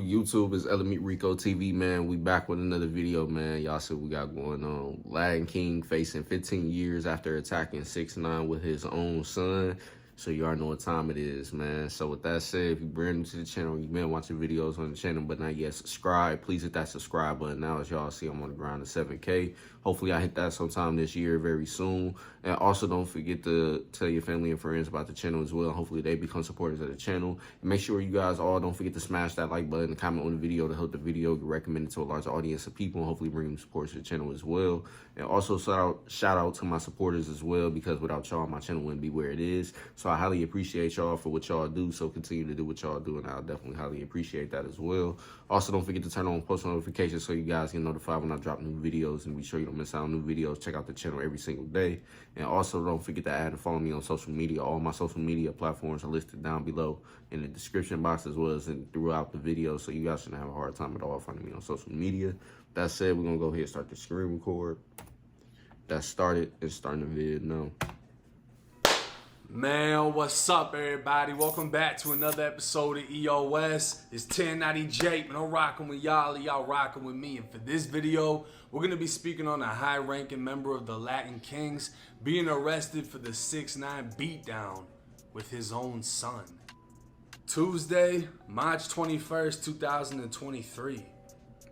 YouTube? It's LMERicoTv, man. We back with another video, man. Y'all see what we got going on. Latin King facing 15 years after attacking 6IX9INE with his own son. So you already know what time it is, man. So with that said, if you're brand new to the channel, you've been watching videos on the channel, but not yet subscribed, please hit that subscribe button now. As y'all see, I'm on the ground to 7K. Hopefully I hit that sometime this year, very soon. And also don't forget to tell your family and friends about the channel as well. Hopefully they become supporters of the channel. And make sure you guys all don't forget to smash that like button and comment on the video to help the video get recommended to a large audience of people and hopefully bring them support to the channel as well. And also shout out to my supporters as well, because without y'all, my channel wouldn't be where it is. So I highly appreciate y'all for what y'all do. So continue to do what y'all do, and I'll definitely highly appreciate that as well. Also, don't forget to turn on post notifications so you guys get notified when I drop new videos, and be sure you don't miss out on new videos. Check out the channel every single day. And also don't forget to add and follow me on social media. All my social media platforms are listed down below in the description box as well as throughout the video, so you guys shouldn't have a hard time at all finding me on social media. That said, we're gonna go ahead and start the screen record. That started. It's starting the vid now. Man, what's up, everybody? Welcome back to another episode of EOS. It's 1090 Jake, man. I'm rocking with y'all, y'all rocking with me. And for this video, we're going to be speaking on a high-ranking member of the Latin Kings being arrested for the 6IX9INE beatdown with his own son. Tuesday, March 21st, 2023.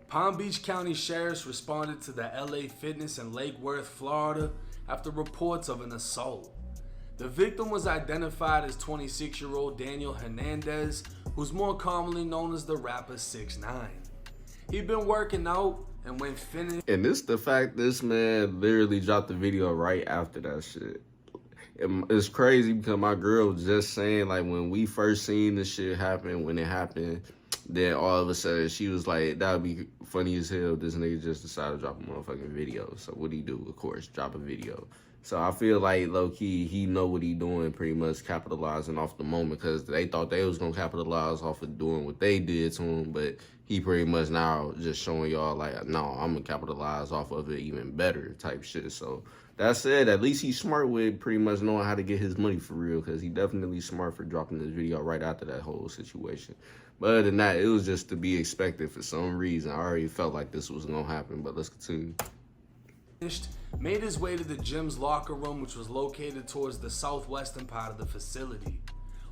Palm Beach County Sheriffs responded to the LA Fitness in Lake Worth, Florida, after reports of an assault. The victim was identified as 26-year-old Daniel Hernandez, who's more commonly known as the rapper 6IX9INE. He'd been working out, and when finished... And this the fact this man literally dropped the video right after that shit. It's crazy because my girl was just saying, like, when we first seen this shit happen, when it happened, then all of a sudden she was like, that would be funny as hell if this nigga just decided to drop a motherfucking video. So what'd he do? Of course, drop a video. So I feel like low-key, he know what he doing, pretty much capitalizing off the moment, because they thought they was going to capitalize off of doing what they did to him, but he pretty much now just showing y'all like, no, I'm going to capitalize off of it even better type shit. So that said, at least he's smart with pretty much knowing how to get his money for real, because he definitely smart for dropping this video right after that whole situation. But other than that, it was just to be expected for some reason. I already felt like this was going to happen, but let's continue. Made his way to the gym's locker room, which was located towards the southwestern part of the facility.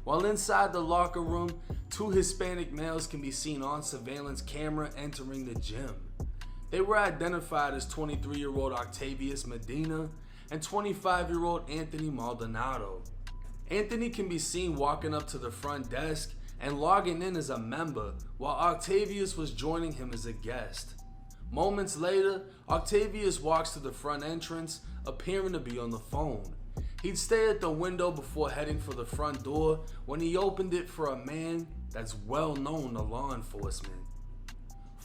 While inside the locker room, two Hispanic males can be seen on surveillance camera entering the gym. They were identified as 23-year-old Octavius Medina and 25-year-old Anthony Maldonado. Anthony can be seen walking up to the front desk and logging in as a member, while Octavius was joining him as a guest. Moments later, Octavius walks to the front entrance, appearing to be on the phone. He'd stay at the window before heading for the front door when he opened it for a man that's well known to law enforcement.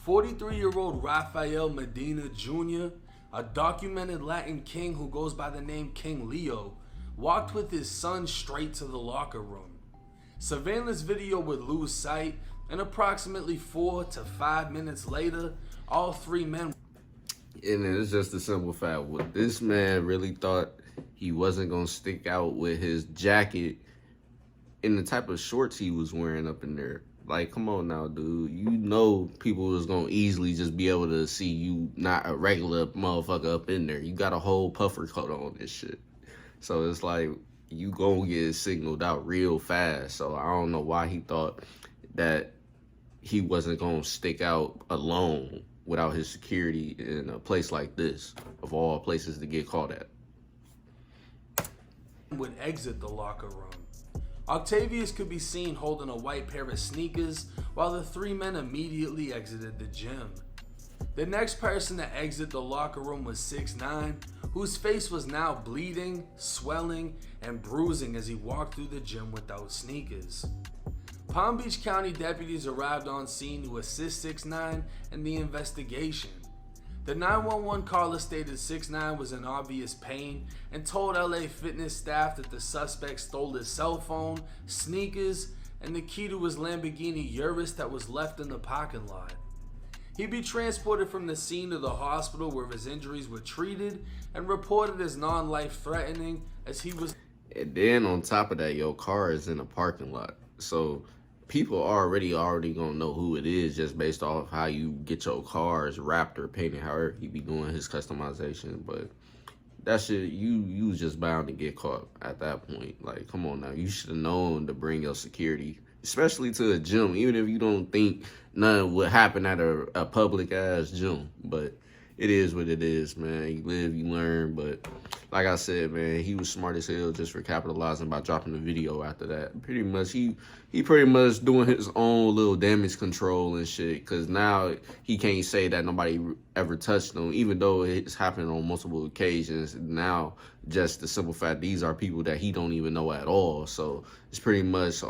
43-year-old Rafael Medina Jr., a documented Latin king who goes by the name King Leo, walked with his son straight to the locker room. Surveillance video would lose sight, and approximately 4 to 5 minutes later, all three men... And it's just a simple fact. What this man really thought he wasn't going to stick out with his jacket and the type of shorts he was wearing up in there. Like, come on now, dude. You know people was going to easily just be able to see you not a regular motherfucker up in there. You got a whole puffer coat on this shit. So it's like, you going to get signaled out real fast. So I don't know why he thought that he wasn't going to stick out alone without his security in a place like this, of all places to get caught at. Would exit the locker room. Octavius could be seen holding a white pair of sneakers, while the three men immediately exited the gym. The next person to exit the locker room was 6IX9INE, whose face was now bleeding, swelling, and bruising as he walked through the gym without sneakers. Palm Beach County deputies arrived on scene to assist 6IX9INE in the investigation. The 911 caller stated 6IX9INE was in obvious pain and told LA Fitness staff that the suspect stole his cell phone, sneakers, and the key to his Lamborghini Urus that was left in the parking lot. He'd be transported from the scene to the hospital where his injuries were treated and reported as non-life threatening as he was... And then on top of that, your car is in a parking lot. So people already gonna know who it is just based off how you get your cars wrapped or painted, however he be doing his customization. But that shit, you was just bound to get caught at that point. Like, come on now, you should have known to bring your security, especially to a gym, even if you don't think nothing would happen at a public ass gym. But it is what it is, man. You live, you learn. But like I said, man, he was smart as hell just for capitalizing by dropping the video after that. Pretty much, he pretty much doing his own little damage control and shit. Cause now he can't say that nobody ever touched him, even though it's happened on multiple occasions. Now, just the simple fact these are people that he don't even know at all. So it's pretty much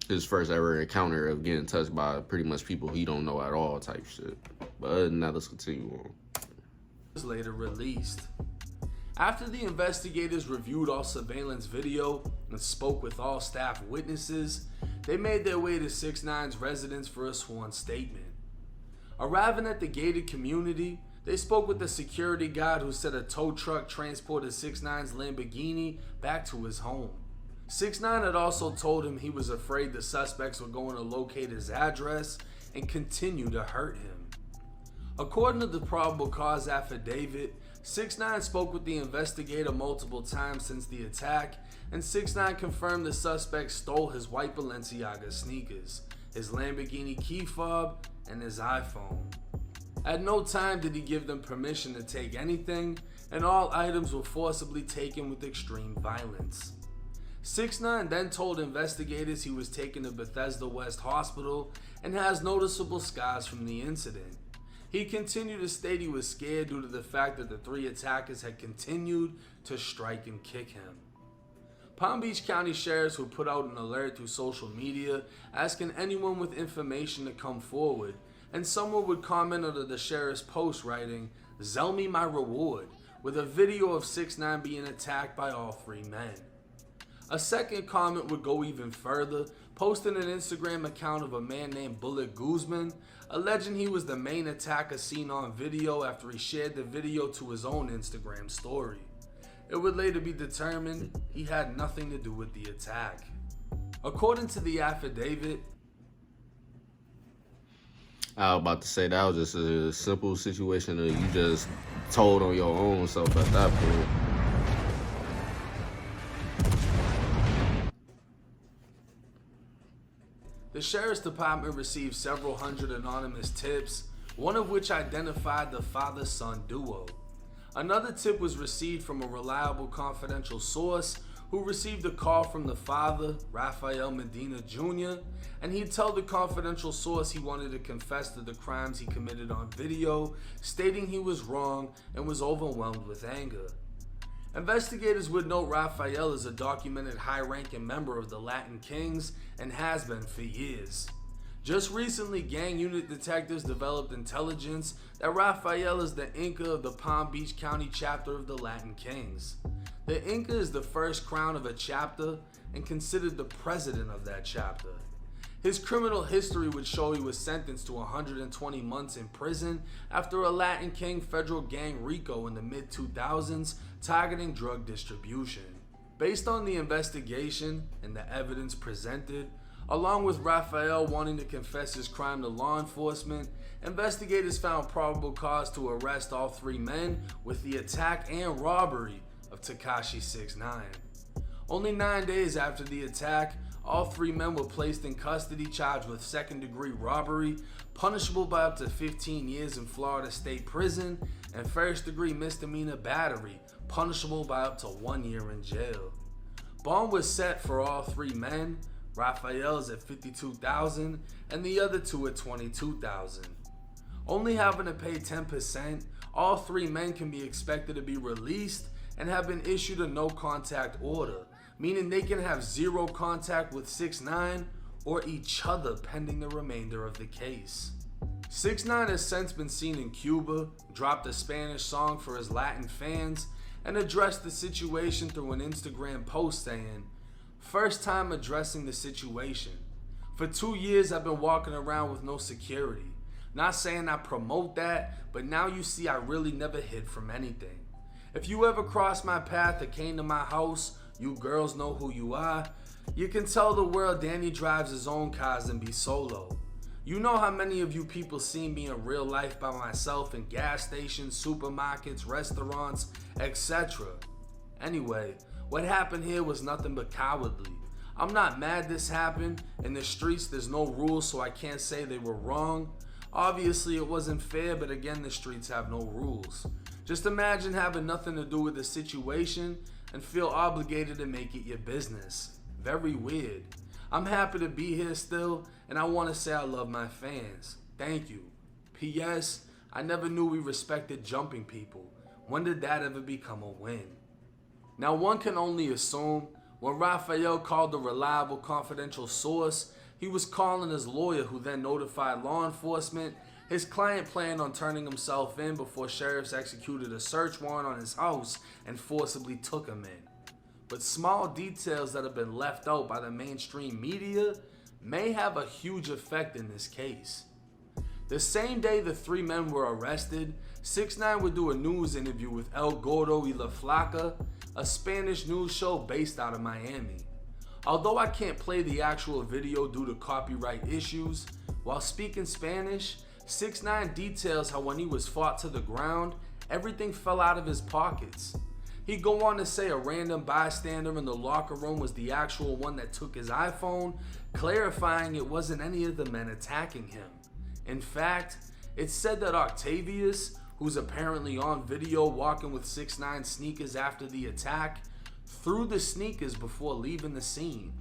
his first ever encounter of getting touched by pretty much people he don't know at all type shit. But other than that, let's continue on. Was later released. After the investigators reviewed all surveillance video and spoke with all staff witnesses, they made their way to 6IX's residence for a sworn statement. Arriving at the gated community, they spoke with the security guard who said a tow truck transported 6IX's Lamborghini back to his home. 6IX had also told him he was afraid the suspects were going to locate his address and continue to hurt him. According to the probable cause affidavit, 6IX spoke with the investigator multiple times since the attack, and 6IX confirmed the suspect stole his white Balenciaga sneakers, his Lamborghini key fob, and his iPhone. At no time did he give them permission to take anything, and all items were forcibly taken with extreme violence. 6IX then told investigators he was taken to Bethesda West Hospital and has noticeable scars from the incident. He continued to state he was scared due to the fact that the three attackers had continued to strike and kick him. Palm Beach County sheriffs would put out an alert through social media asking anyone with information to come forward, and someone would comment under the sheriff's post writing, "Sell me my reward," with a video of 6IX being attacked by all three men. A second comment would go even further, posting an Instagram account of a man named Bullet Guzman, alleging he was the main attacker seen on video after he shared the video to his own Instagram story. It would later be determined he had nothing to do with the attack. According to the affidavit, I was about to say that was just a simple situation that you just told on your own self at that point. the Sheriff's Department received several hundred anonymous tips, one of which identified the father-son duo. Another tip was received from a reliable confidential source who received a call from the father, Rafael Medina Jr., and he'd tell the confidential source he wanted to confess to the crimes he committed on video, stating he was wrong and was overwhelmed with anger. Investigators would note Rafael is a documented high-ranking member of the Latin Kings and has been for years. Just recently, gang unit detectives developed intelligence that Rafael is the Inca of the Palm Beach County chapter of the Latin Kings. The Inca is the first crown of a chapter and considered the president of that chapter. His criminal history would show he was sentenced to 120 months in prison after a Latin King federal gang RICO in the mid-2000s targeting drug distribution. Based on the investigation and the evidence presented, along with Rafael wanting to confess his crime to law enforcement, investigators found probable cause to arrest all three men with the attack and robbery of Tekashi 6IX. Only 9 days after the attack, all three men were placed in custody charged with second-degree robbery, punishable by up to 15 years in Florida State Prison, and first-degree misdemeanor battery, punishable by up to 1 year in jail. Bond was set for all three men, Rafael's at $52,000 and the other two at $22,000. Only having to pay 10%, all three men can be expected to be released and have been issued a no-contact order, meaning they can have zero contact with 6IX or each other pending the remainder of the case. 6IX has since been seen in Cuba, dropped a Spanish song for his Latin fans, and addressed the situation through an Instagram post saying, "First time addressing the situation. For 2 years I've been walking around with no security. Not saying I promote that, but now you see I really never hid from anything. If you ever crossed my path or came to my house, you girls know who you are. You can tell the world Danny drives his own cars and be solo. You know how many of you people see me in real life by myself in gas stations, supermarkets, restaurants, etc. Anyway, what happened here was nothing but cowardly. I'm not mad this happened. In the streets, there's no rules, so I can't say they were wrong. Obviously, it wasn't fair, but again, the streets have no rules. Just imagine having nothing to do with the situation and feel obligated to make it your business. Very weird. I'm happy to be here still, and I want to say I love my fans. Thank you. P.S. I never knew we respected jumping people. When did that ever become a win? Now, one can only assume when Raphael called a reliable confidential source, he was calling his lawyer, who then notified law enforcement. His client planned on turning himself in before sheriffs executed a search warrant on his house and forcibly took him in. But small details that have been left out by the mainstream media may have a huge effect in this case. The same day the three men were arrested, 6ix9ine would do a news interview with El Gordo y La Flaca, a Spanish news show based out of Miami. Although I can't play the actual video due to copyright issues, while speaking Spanish, 6ix9ine details how when he was fought to the ground, everything fell out of his pockets. He'd go on to say a random bystander in the locker room was the actual one that took his iPhone, clarifying it wasn't any of the men attacking him. In fact, it's said that Octavius, who's apparently on video walking with 6ix9ine sneakers after the attack, threw the sneakers before leaving the scene.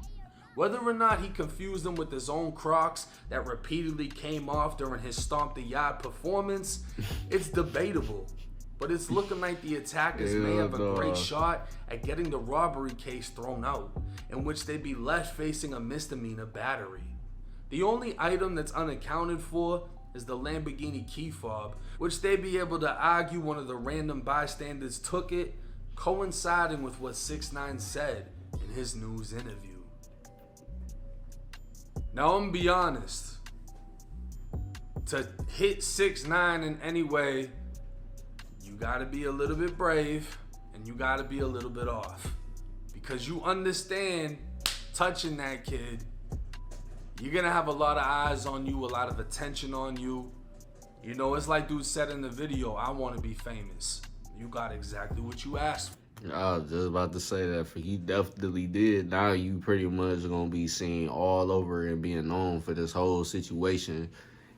Whether or not he confused them with his own Crocs that repeatedly came off during his Stomp the Yard performance, it's debatable. But it's looking like the attackers may have a great shot at getting the robbery case thrown out, in which they'd be left facing a misdemeanor battery. The only item that's unaccounted for is the Lamborghini key fob, which they'd be able to argue one of the random bystanders took it, coinciding with what 6ix9ine said in his news interview. Now I'm gonna be honest, to hit 6ix9ine in any way, you gotta be a little bit brave and you gotta be a little bit off. Because you understand, touching that kid, you're gonna have a lot of eyes on you, a lot of attention on you. You know, it's like dude said in the video, I wanna be famous. You got exactly what you asked for. I was just about to say that, for he definitely did. Now you pretty much gonna be seen all over and being known for this whole situation.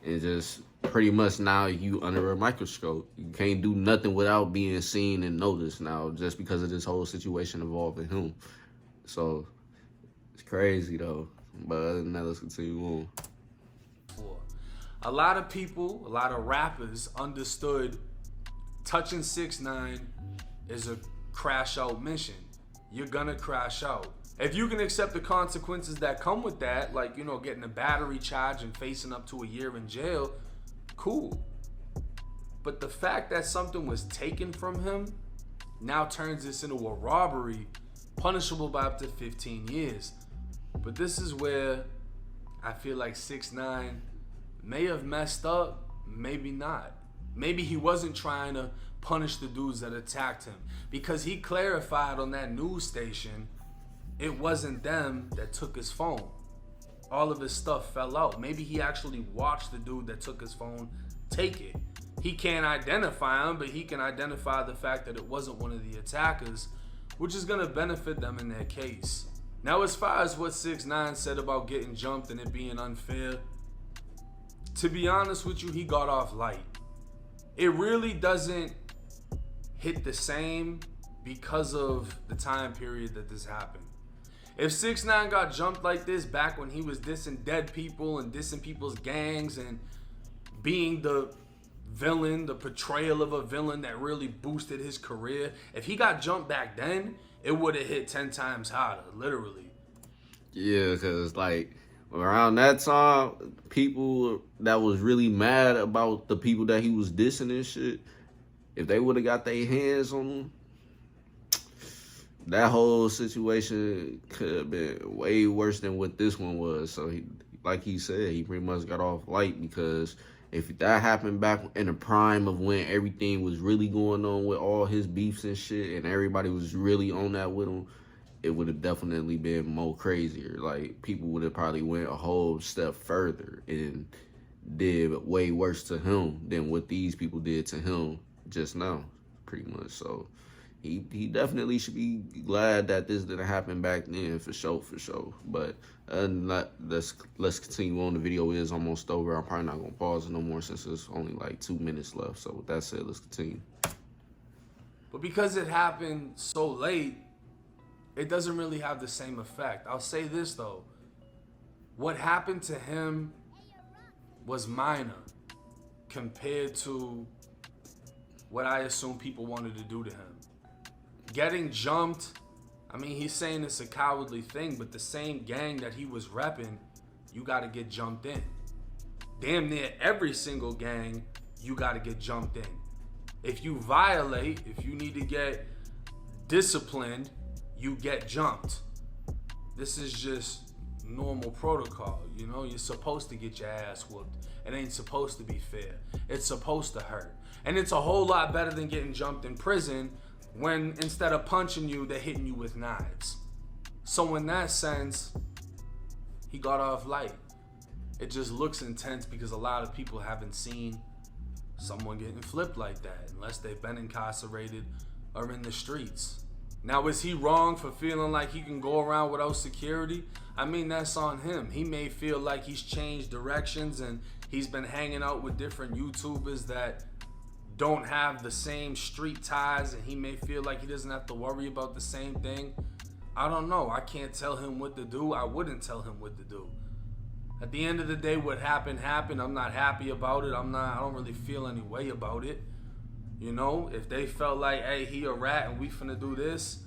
And just pretty much now you under a microscope. You can't do nothing without being seen and noticed now, just because of this whole situation involving him. So it's crazy though. But other than that, let's continue on. A lot of people, a lot of rappers understood touching 6ix9ine is a crash out mission. You're gonna crash out. If you can accept the consequences that come with that, like, you know, getting a battery charge and facing up to a year in jail, cool. But the fact that something was taken from him now turns this into a robbery punishable by up to 15 years. But this is where I feel like 6ix9ine may have messed up, maybe not. Maybe he wasn't trying to punish the dudes that attacked him, because he clarified on that news station it wasn't them that took his phone. All of his stuff fell out. Maybe he actually watched the dude that took his phone take it. He can't identify him, but he can identify the fact that it wasn't one of the attackers, which is gonna benefit them in their case. Now, as far as what 6ix9ine said about getting jumped and it being unfair, to be honest with you, he got off light. It really doesn't hit the same because of the time period that this happened. If 6ix9ine got jumped like this back when he was dissing dead people and dissing people's gangs and being the villain, the portrayal of a villain that really boosted his career, if he got jumped back then, it would have hit 10 times harder, literally. Yeah, because like around that time, people that was really mad about the people that he was dissing and shit, if they would have got their hands on him, that whole situation could have been way worse than what this one was. So he, like he said, he pretty much got off light, because if that happened back in the prime of when everything was really going on with all his beefs and shit, and everybody was really on that with him, it would have definitely been more crazier. Like, people would have probably went a whole step further and did way worse to him than what these people did to him just now, pretty much. So he definitely should be glad that this didn't happen back then, for sure. But other than that, let's continue on. The video is almost over. I'm probably not gonna pause it no more since it's only like 2 minutes left. So with that said, let's continue. But because it happened so late, it doesn't really have the same effect. I'll say this though. What happened to him was minor compared to what I assume people wanted to do to him. Getting jumped, I mean, he's saying it's a cowardly thing, but the same gang that he was repping, you gotta get jumped in. Damn near every single gang, you gotta get jumped in. If you violate, if you need to get disciplined, you get jumped. This is just normal protocol, you know? You're supposed to get your ass whooped. It ain't supposed to be fair. It's supposed to hurt. And it's a whole lot better than getting jumped in prison when instead of punching you, they're hitting you with knives. So in that sense, he got off light. It just looks intense because a lot of people haven't seen someone getting flipped like that unless they've been incarcerated or in the streets. Now, is he wrong for feeling like he can go around without security? I mean, that's on him. He may feel like he's changed directions and he's been hanging out with different YouTubers that don't have the same street ties, and he may feel like he doesn't have to worry about the same thing. I don't know. I can't tell him what to do. I wouldn't tell him what to do. At the end of the day, what happened. I'm not happy about it. I don't really feel any way about it. You know, if they felt like, hey, he a rat and we finna do this,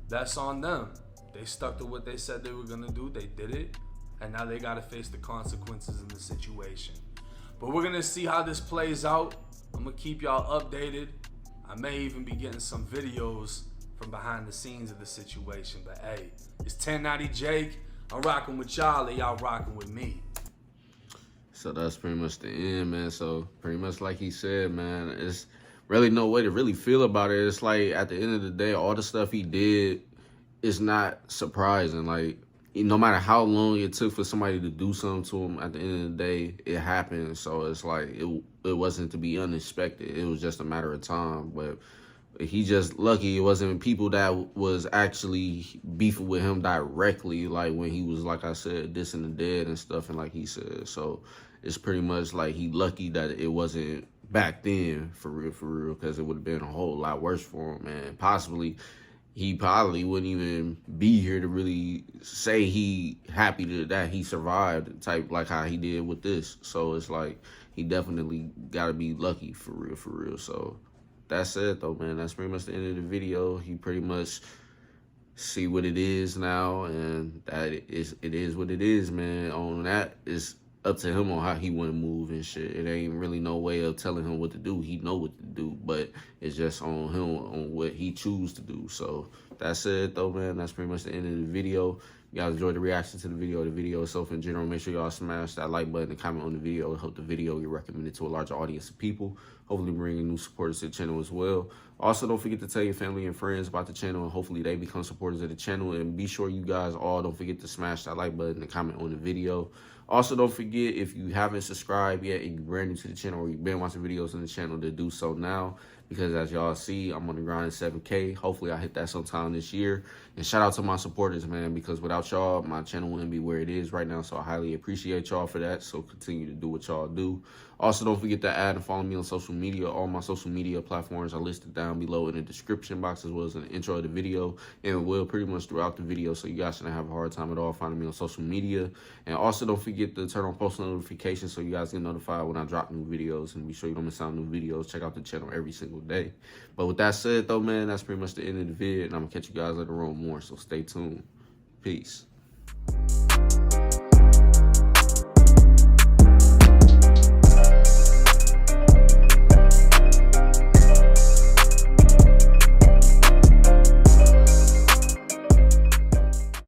that's on them. They stuck to what they said they were gonna do. They did it, and now they gotta face the consequences in the situation. But we're gonna see how this plays out. I'm gonna keep y'all updated. I may even be getting some videos from behind the scenes of the situation. But hey, it's 1090 Jake. I'm rocking with y'all, and y'all rocking with me. So that's pretty much the end, man. So pretty much like he said, man, it's really no way to really feel about it. It's like at the end of the day, all the stuff he did is not surprising. Like, no matter how long it took for somebody to do something to him, at the end of the day, it happened. So it's like it wasn't to be unexpected. It was just a matter of time. But he just lucky it wasn't people that was actually beefing with him directly, like when he was, like I said, dissing the dead and stuff, and like he said. So it's pretty much like he lucky that it wasn't back then, for real, because it would have been a whole lot worse for him, man. He probably wouldn't even be here to really say he happy that he survived, type like how he did with this. So it's like he definitely got to be lucky, for real. So that's it, though, man. That's pretty much the end of the video. You pretty much see what it is now, and it is what it is, man. On that, it's up to him on how he want to move and shit. It ain't really no way of telling him what to do. He know what to do, but it's just on him on what he choose to do. So that's it, though, man. That's pretty much the end of the video. You guys enjoyed the reaction to the video itself in general. Make sure y'all smash that like button and comment on the video. It help the video get recommended to a larger audience of people. Hopefully bringing new supporters to the channel as well. Also, don't forget to tell your family and friends about the channel, and hopefully they become supporters of the channel. And be sure you guys all don't forget to smash that like button and comment on the video. Also, don't forget, if you haven't subscribed yet and you're brand new to the channel or you've been watching videos on the channel, to do so now. Because as y'all see, I'm on the grind at 7K. Hopefully I hit that sometime this year. And shout out to my supporters, man, because without y'all, my channel wouldn't be where it is right now. So I highly appreciate y'all for that. So continue to do what y'all do. Also, don't forget to add and follow me on social media. All my social media platforms are listed down below in the description box, as well as in the intro of the video, and will pretty much throughout the video. So you guys shouldn't have a hard time at all finding me on social media. And also, don't forget to turn on post notifications so you guys get notified when I drop new videos. And be sure you don't miss out on new videos. Check out the channel every single day. But with that said, though, man, that's pretty much the end of the vid. And I'm going to catch you guys later on more. So stay tuned. Peace.